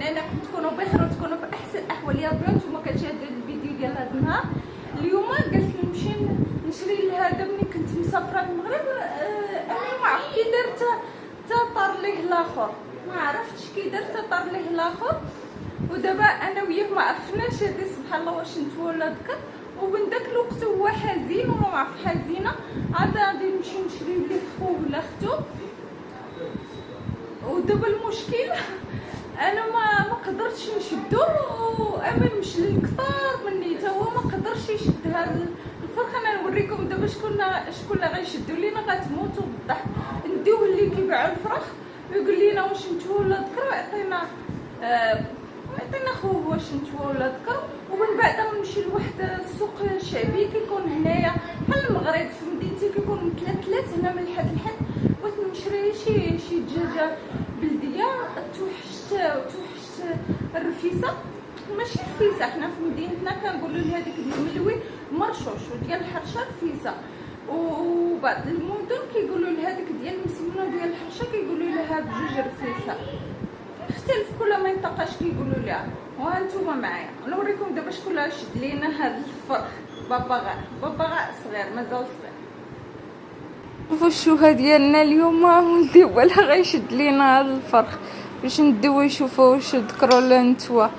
نتمنى تكونوا بخير وتكونوا في احسن الاحوال يا ربي. نتوما كتشاهدوا الفيديو ديال هذا النهار. اليوم قلت نمشي نشري لهذا ملي كنت مسافره للمغرب. انا ما عرفت كي درت طار ليه الاخر، ما عرفتش كي درت طار ليه الاخر. ودابا انا وياه ما عرفناش هذه سبحان الله واش نتوى ولا ذكر. ومن داك الوقت هو حزين وما عرف حزينه، عاد غادي نمشي نشري ليه خوه ولا اختو. ودابا المشكل انا ما قدرتش نشدو، وامل مشى للكثار مني حتى هو ما قدرش يشد هذا الفرخ. انا نوريكم دابا شكون اللي غيشدوا لينا، غتموتوا بالضحك. نديوه اللي كيبيعوا الفراخ ويقول لينا واش نتوى ولا ذكر، ويعطينا خوه واش نتوى ولا ذكر. ومن بعد نمشي لواحد السوق شعبي كيكون هنايا بحال المغرب في مدينتي، كيكون من ثلاث هنا من الحد لحد. بغيت نشري شي دجاجه بلديه. توحشت الرفيسه، ماشي رفيسه، حنا في مدينتنا كنقولوا لها هذيك ديال ملوي مرشوش، وديال الحرشه رفيسه. وبعض المدن كيقولوا لها هذيك ديال المسمنه ديال الحرشه كيقولوا لها بجوج رفيسه. يختلف كل منطقه اش كيقولوا لها. وهانتوما معايا نوريكم دابا شكون اللي شد لينا هذا الفرخ. باباغا صغير مازال صغير. شوفوا الشوهه ديالنا اليوم ولدي ولا غيشد لينا هذا الفرخ باش نديو يشوفوا واش ذكروا ولا نتوى.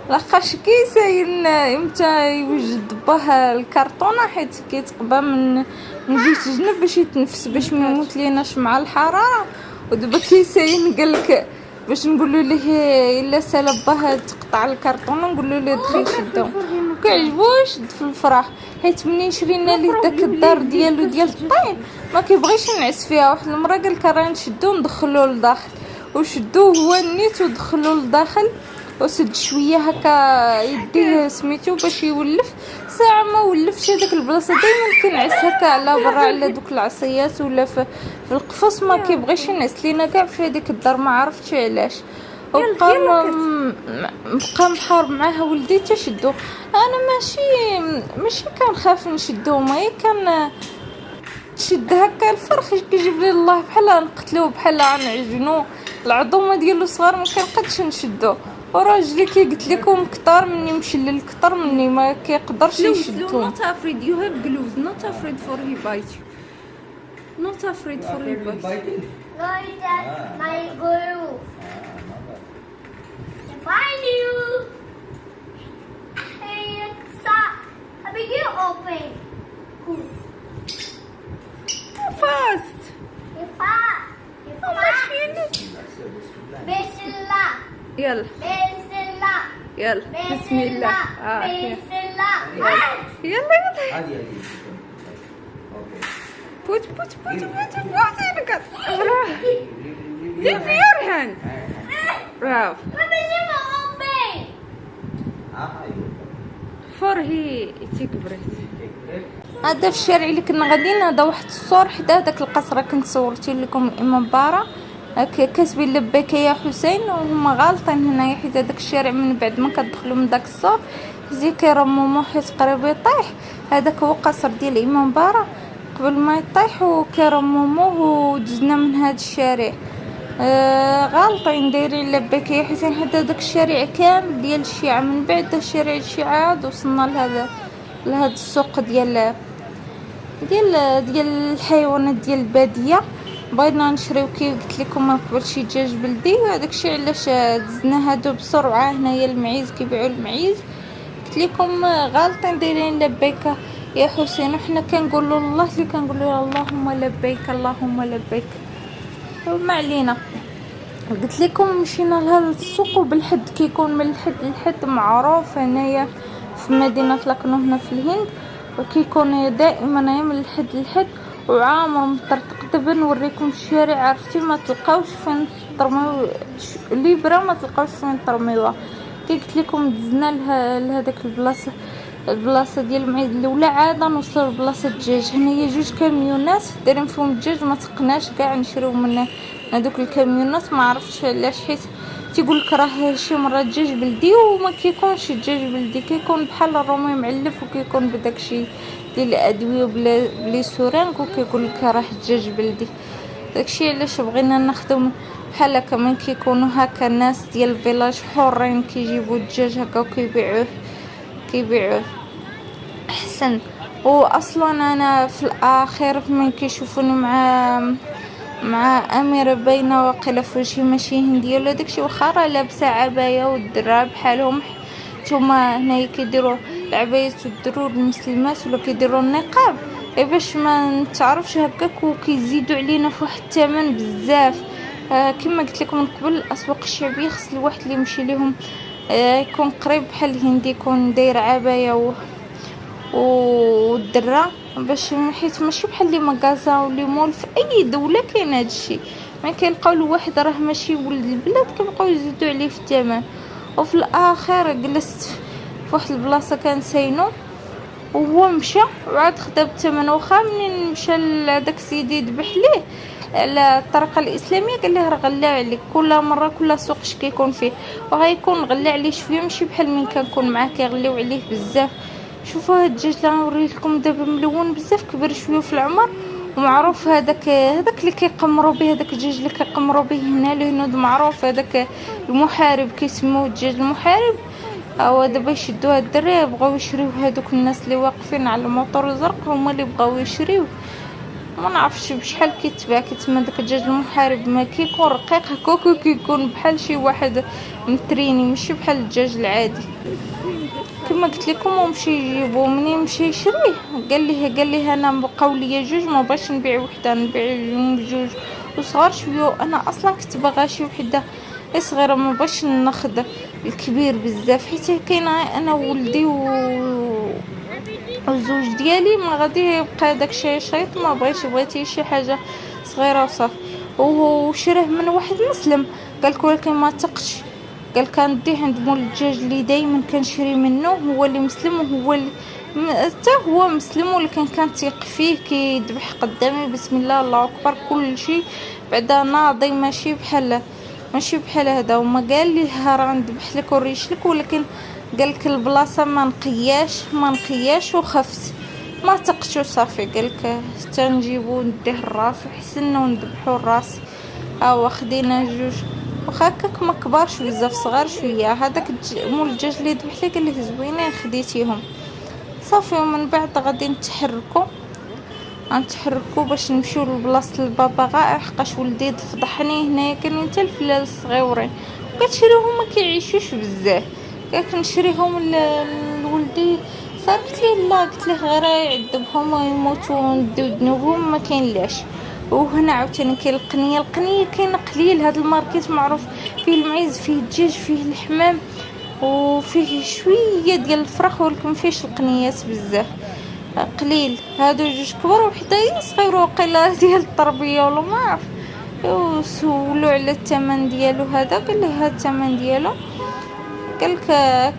لاخاطش كيسايل امتى يوجد باه الكرتونه حيت كيتقبى من جهه الجنب باش يتنفس باش ما يموت ليناش مع الحراره. ودابا كيسايل قالك باش نقولوا ليه الا سالب باه تقطع الكرتونه نقولوا ليه دخل شدو. كيعجبوش يشد في الفراخ حيت ملي شرينا ليه داك الدار ديالو ديال الطين ما كيبغيش ينعس فيها. واحد المره قالك راه نشدو ندخلوه لداخل، وشدوه هو نيت ودخلوه لداخل وسد شويه هكا يديه سميتو باش يولف. ساعه ما ولفش هذاك البلاصه دائما كينعس هكا على برا على دوك العصيات ولا في القفص، ما كيبغيش ينعس لينا كاع في هذيك الدار، ما عرفتش علاش. وبقى محارب معاها ولدي تشدو. انا ماشي كنخاف نشدو، ما كان شد هكا الفرخ كيجيب لي الله بحال نقتلوه بحال نعجنو. العظومه ديالو صغار ما كنقدش نشدو. وراجلي كي قلت لكم كثر مني مشلل كثر مني ما كيقدرش يشدو. Not afraid, you have gloves. Not afraid for he bite you. Not afraid for he bite you. No, that's my glue. I find you. Hey, stop. I begin open. Fast. You fast. You fast. Bismillah. يلا يلا بسم الله. بسم الله. يلا هذه put it. Leave your hand. Bravo. For he take breath. هذا في الشارع اللي كنا غاديين، هذا واحد السور حدا داك القصر كنت صورت لكم امام بارا كاسبين لبيك يا حسين. وهما غالطين هنايا حيت هذاك الشارع من بعد ما كتدخلوا من داك السور زي كيرممو حيت قريب يطيح. هذاك هو قصر ديال امام بارا قبل ما يطيح وكيرمموه ودزنا من هذا الشارع. غالطين دايرين لبيك يا حسين حتى هذاك الشارع كامل ديال الشيعة. من بعد شارع الشيعة عاد وصلنا لهذا السوق ديال الحيوانات ديال الباديه. بغينا نشريو كي قلت لكم من قبل شي دجاج بلدي، وهذاك الشيء علاش دزنا هادو بسرعه. هنايا المعيز كيبيعوا المعيز. قلت لكم غالطين دايرين لبيك يا حسين، وحنا كنقولوا الله اللي كنقولوا اللهم لبيك اللهم لبيك. ما علينا. قلت لكم مشينا لهذا السوق وبالحد كيكون من الحد للحد معروف هنايا في مدينه لكنو هنا في الهند، وكيكون دائما من الحد للحد وعامر مطرطق. دابا نوريكم الشارع عرفتي ما تلقاوش فين ترميو ليبرا، ما تلقاوش فين ترميوها. كي قلت لكم دزنا لهذاك البلاصه ديال المعيز الاولى، عاد نوصلوا لبلاصه الدجاج. هنايا جوج كاميونات دايرين فيهم الدجاج، ما تقناش كاع نشريو من هذوك الكاميونات. ما عرفتش علاش حيت تيقول لك راه شي مره دجاج بلدي وما كيكونش دجاج بلدي، كيكون بحال الرومي معلف وكيكون بداكشي ديال الادويه بلي سورانك وكيقول لك راه دجاج بلدي. داكشي علاش بغينا ناخذو بحال هكا من كيكونوا هكا الناس ديال الفيلاج حرين كيجيبوا الدجاج هكا وكيبيعوه احسن. واصلا انا في الاخير من كيشوفوني مع اميره باينه واقيلا في وجهي ماشي هنديه ولا داكشي، واخا راه لابسه عبايه والدرا بحالهم نتوما هنايا كيديروا العبايات والدرور المسلمات ولا كيديروا النقاب باش ما نتعرفش هكاك، وكيزيدوا علينا في واحد الثمن بزاف. كما قلت لكم من قبل الاسواق الشعبيه خص الواحد اللي يمشي لهم يكون قريب بحال الهندي، يكون داير عبايه والدره باش حيت ماشي بحال لي مغازا ولي مول في اي دوله كاين هادشي، ما كيلقاو الواحد راه ماشي ولد البلاد كيبقاو يزيدوا عليه في الثمن. وفي الاخر جلست في واحد البلاصه كنساينو وهو مشى وعاد خدا بالثمن، واخا منين مشى لهداك السيد يذبح ليه على الطريقه الاسلاميه قال ليه راه غلى عليك كل مره كل سوق اش كيكون فيه، وغيكون غلى عليه شويه ماشي بحال من كنكون معاه كيغليو عليه بزاف. شوفوا هاد الدجاج اللي غنوريه لكم دابا ملون بزاف، كبر شويه في العمر ومعروف هذاك اللي كيقمروا به، هذاك الدجاج اللي كيقمروا به هنا الهنود معروف، هذاك المحارب كيسموه الدجاج المحارب. او دابا يشدوا هاد الدراري بغاو يشريو، هذوك الناس اللي واقفين على الموطور الزرق هما اللي بغاو يشريو. ما نعرفش بشحال كيتباع داك الدجاج المحارب، ما كيكون رقيق هكاك، كيكون بحال شي واحد متريني ماشي بحال الدجاج العادي. كما قلت لكم ومشي يجيبو، منين مشى يشريه قال لي انا بقاو لي جوج ما بغيتش نبيع وحده، نبيع جوج وصغار شويه، انا اصلا كنت باغا شي وحده صغيره ما بغيتش ناخذ الكبير بزاف، حيت كاينه انا وولدي والزوج ديالي ما غادي يبقى داكشي شيط، ما بغيتي شي حاجه صغيره وصافي. وهو شراه من واحد مسلم قالك، ولكن ما تقش قال كنديه عند مول الدجاج اللي دائما كنشري منه، هو اللي مسلم وهو اللي حتى هو مسلم، ولكن كنثيق فيه كيذبح قدامي بسم الله الله اكبر كل شيء بعدا ناضي ماشي بحال هذا. وما قال لي راه نذبح لك ونريش لك، ولكن قالك البلاصه ما نقياش وخفت ما تقشو صافي، قالك حتى نجيبو نديه الراس وحسن ونذبحو الراس. خدينا جوج واخا هكاك ما كبارش بزاف صغار شويه. هذاك مول الدجاج اللي ذبح لي قال لك زوينين خديتيهم صافي. ومن بعد غادي نتحركوا باش نمشيو لبلاصه الباباغا، حقاش ولدي فضحني هنايا كاينين حتى الفلال الصغيورين كتشريهم ما كيعيشوش بزاف، كنشريهم لولدي صافي. قلت ليه لا، قلت ليه غير يعذبهم ويموتوا ونديو ذنوبهم ما كاينلاش. وهنا عاوتاني كاين القنيه كاين قليل، هذا الماركت معروف فيه المعيز فيه الدجاج فيه الحمام وفيه شويه ديال الفراخ، ولكن فيش القنيات بزاف قليل. هادو جوج كبار وحده صغيره وقيله ديال التربيه ولا ما عرف. سولو على الثمن ديالو، هذا قال لي هذا الثمن ديالو، قالك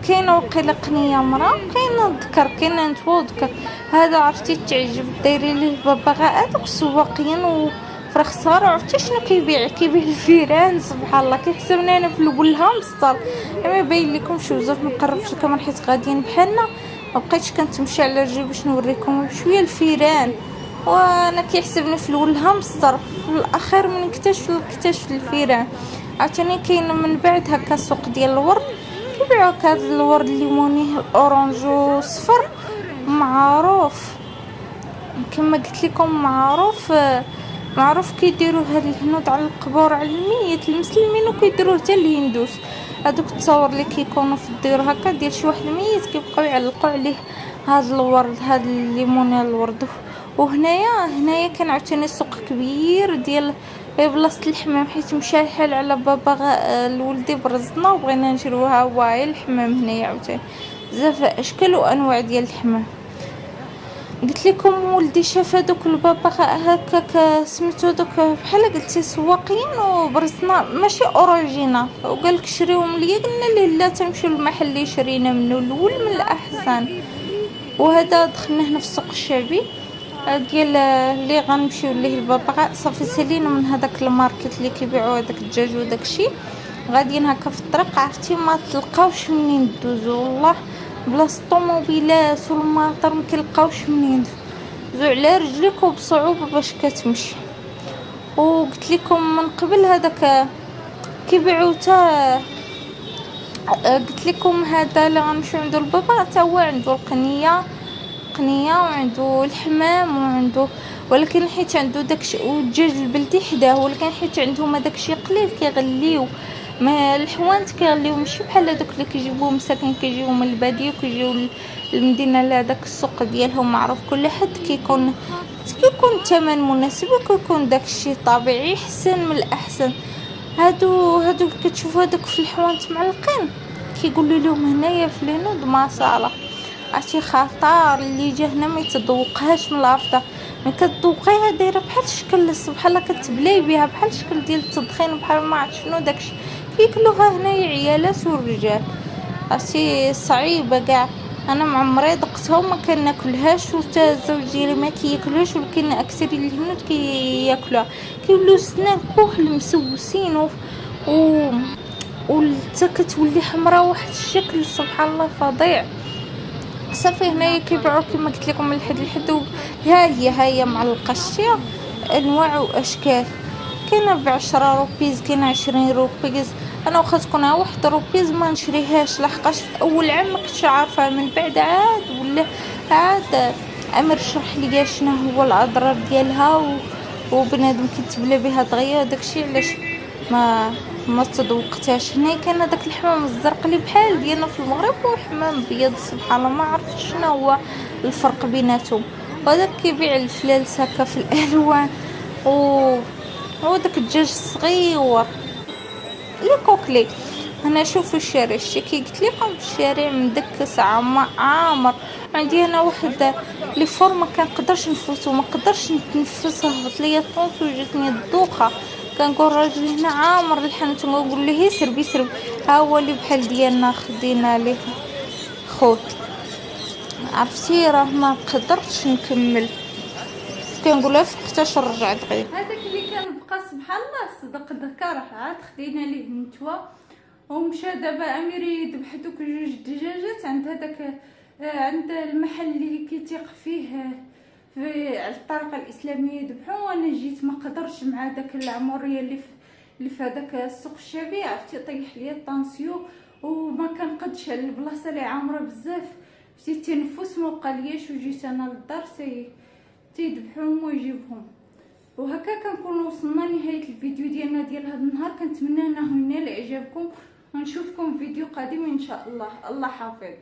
كاينه وقيله قنيه مرا كاينه ذكر كاينه نتوى ذكر. هذا عرفتي تعجب دايرين ليه ببغاء هذوك السواقين وفراخ صغار. عرفتي شنو كيبيع الفيران سبحان الله، كيحسبني انا في الولها مسطر. ما باين لكم شو بزاف ما نقربش لكم حيت غاديين بحالنا، ما بقيتش كنتمشي على رجلي باش نوريكم بشويه الفيران، وانا كيحسبني في الولها مسطر. في الاخير من اكتشف الفيران. عاوتاني كاين من بعد هكا السوق ديال الورد، كيبيعوا هكا الورد الليموني الاورانج والصفر معروف. كما قلت لكم معروف كيديروا هاد الهنود على القبور على الميت المسلمين، وكيديروه حتى الهندوس. هذوك التصاور اللي كيكونوا في الدير هكا ديال شي واحد ميت كيبقاو يعلقوا عليه هاد الورد، هاد الليموني الورد. وهنايا كان عاوتاني سوق كبير ديال بلاصه الحمام، حيت مشى حال على بابا الولدي برزنا وبغينا نشروها واعي الحمام. هنايا عاوتاني بزاف اشكال وانواع ديال الحمام. قلت لكم ولدي شاف هذوك البابا هكاك سميتو دوك بحال قلتي سواقين وبرزنا ماشي اوريجينال، وقال لك شريوهم ليا. قلنا ليه لا، تمشيو للمحل اللي شرينا منه الاول من الاحسن. وهذا دخلنا هنا في السوق الشعبي ديال اللي غنمشيو ليه البابا. صافي سالينا من هذاك الماركت اللي كيبيعوا هذاك الدجاج وداكشي، غاديين هكا في الطريق عرفتي ما تلقاوش منين دوزو، والله بلاصه الطوموبيلات والمطر ما كيلقاوش منين دوزو على رجليك وبصعوبه باش كتمشي. وقلت لكم من قبل هذاك كيبيعوا تا قلت لكم هذا اللي غنمشيو عندو البابا حتى هو عنده القنيه وعنده الحمام وعنده، ولكن حيت عنده داكشي والدجاج البلدي حداه، ولكن حيت عندهم داكشي قليل كيغليو ما الحوانت كيغليو ماشي بحال هذوك اللي كيجيبوه مساكن كيجيو من الباديه وكيجيو للمدينه لهداك السوق ديالهم معروف كل حد كيكون الثمن مناسب وكيكون داكشي طبيعي احسن من الاحسن. هادو اللي كتشوفوا هذوك في الحوانت معلقين كيقولوا لهم هنايا في الهنود ما صالح عرفتي خطر اللي جا هنا ما يتذوقهاش من الافضل، ما كتذوقيها دايره بحال الشكل بحال كتبلاي بها بحال الشكل ديال التدخين بحال ما عرفت شنو داكشي كياكلوها هنايا عيالات والرجال عرفتي صعيبه كاع. انا معمري ذقتها وما كناكلهاش وتا الزوج ديالي ما كياكلهاش، ولكن اكثر الهنود كياكلوها كيولوا سنان كحل مسوسين و كتولي حمراء واحد الشكل سبحان الله فظيع. صافي هنايا كيبيعوا كما قلت لكم من الحد ها هي معلقه الشيا انواع واشكال، كاينه ب10 روبيز كاينه 20 روبيز. انا واخا تكون 1 روبيز ما نشريهاش لحقاش في اول عام ما كنتش عارفه، من بعد عاد امر شرح لي شنو هو الاضرار ديالها وبنادم كيتبلى بها دغيا داكشي علاش ما تذوقتهاش. هنا كان داك الحمام الزرق اللي بحال ديالنا في المغرب وحمام ابيض سبحان الله ما عرفتش شنو هو الفرق بيناتهم، وهذاك كيبيع الفلالس هكا في الالوان داك الدجاج الصغير لي كوكلي. هنا شوفوا الشارع كي قلت لكم الشارع مدكس عامر. عندي هنا واحد لي فور ما كنقدرش نفوتو ما نقدرش نتنفس، هبط ليا الطونس وجاتني الدوخه. كنقول راجل هنا عامر الحانوت ونقول له سربي ها هو اللي بحال ديالنا خدينا ليه خوت عرفتي راه ما قدرتش نكمل كنقولها فقتاش رجعت غير هذاك اللي كان بقى سبحان الله صدق ذكر عاد خدينا ليه نتوى ومشى دابا اميري ذبح دوك 2 دجاجات عند هذاك عند المحل اللي كيتيق فيه على الطريقه الاسلاميه ذبحوا، وانا جيت ما قدرش مع داك العمريه اللي في هذاك السوق الشعبي عرفتي طيح ليا الطانسيو وما كنقدش على البلاصه اللي عامره بزاف بديت التنفس ما بقالياش وجيت انا للدار تيذبحوهم ويجيبهم. وهكا كنكونوا وصلنا لنهايه الفيديو ديالنا ديال هذا النهار. كنتمنى انه ينال اعجابكم ونشوفكم في فيديو قادم ان شاء الله. الله حافظ.